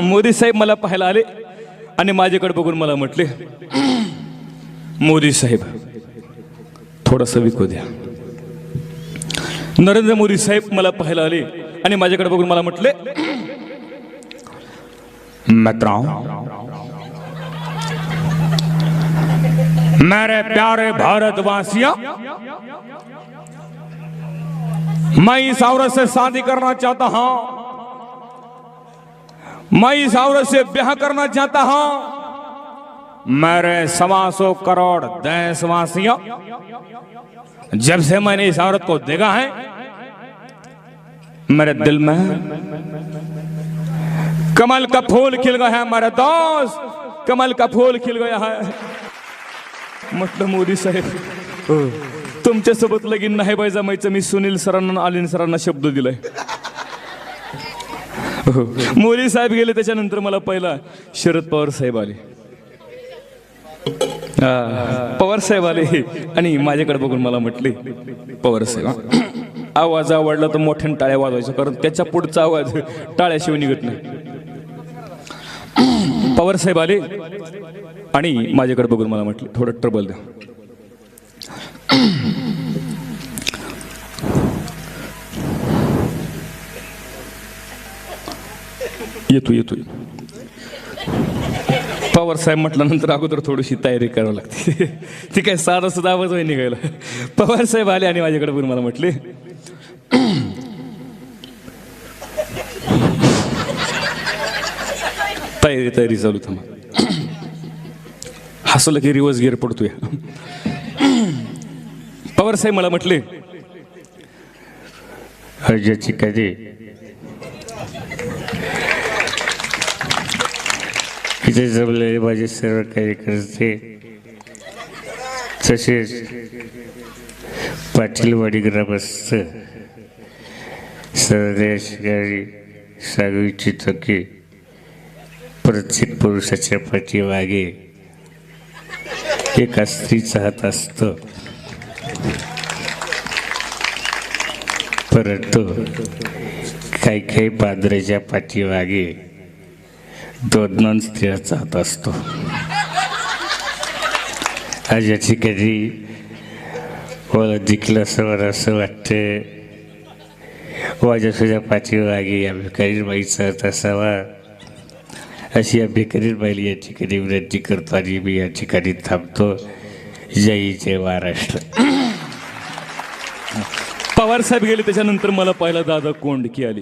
मोदी साहेब मला पाहायला आले आणि माझ्याकडे बघून मला म्हटले, मोदी साहेब थोडंसं विकू द्या. नरेंद्र मोदी साहेब मला पाहायला आले आणि माझ्याकडे बघून मला म्हटले, मित्रों, मेरे प्यारे भारतवासियों, मैं इस औरत से शादी करना चाहता हूं, मैं इस औरत से ब्याह करना चाहता हूं. मेरे 125 करोड़ देशवासियों, जब से मैंने इस औरत को देखा है मेरे दिल में कमल का फूल खिल गया है. मेरे दोस्त, कमल का फूल खिल गया है. म्हटलं, मोदी साहेब तुमच्यासोबत लगीन नाही बाई जमायचं. मी सुनील सरांना आलिन सरांना शब्द दिलाय. मोदी साहेब गेले, त्याच्यानंतर मला पहिला शरद पवार साहेब आले. पवार साहेब आले आणि माझ्याकडे बघून मला म्हटले, पवार साहेब, आवाज आवडला तर मोठ्याने टाळ्या वाजवायचं, कारण त्याच्या पुढचा आवाज टाळ्याशिवाय निघत नाही. पवार साहेब आले आणि माझ्याकडे बघून मला म्हटले, थोडं ट्रबल द्या. येतोय. पवार साहेब म्हटल्यानंतर अगोदर थोडीशी तयारी करावी लागते. ती काय साधा सुद्धा आवाज नाही निघायला. पवार साहेब आले आणि माझ्याकडे बघून मला म्हटले, तयारी चालू थांबा. हसलं की रिवर्स गिअर पडतोय. पवार साहेब मला म्हटले, हजाची कधी इथे जमलेले माझे सर्व कार्यकर्ते, तसेच पाटीलवाडी ग्रामस्थ सर्व शेतकरी सांगू इच्छितो की प्रत्येक पुरुषाच्या पाठीमागे एका स्त्रीचा हात असतो, परंतु काही पादऱ्याच्या पाठीमागे 2 स्त्रियांचा हात असतो. आज या ठिकाणी मला देखील असं वाटतं, माझ्या सुद्धा पाठीमागे या भिकारी बाईचा हात असावा, अशी या भिकारी बाईला या ठिकाणी विनंती करतो आणि मी या ठिकाणी थांबतो. जय महाराष्ट्र. पवार साहेब गेले, त्याच्यानंतर मला पाहिला दादा कोंडकी आली.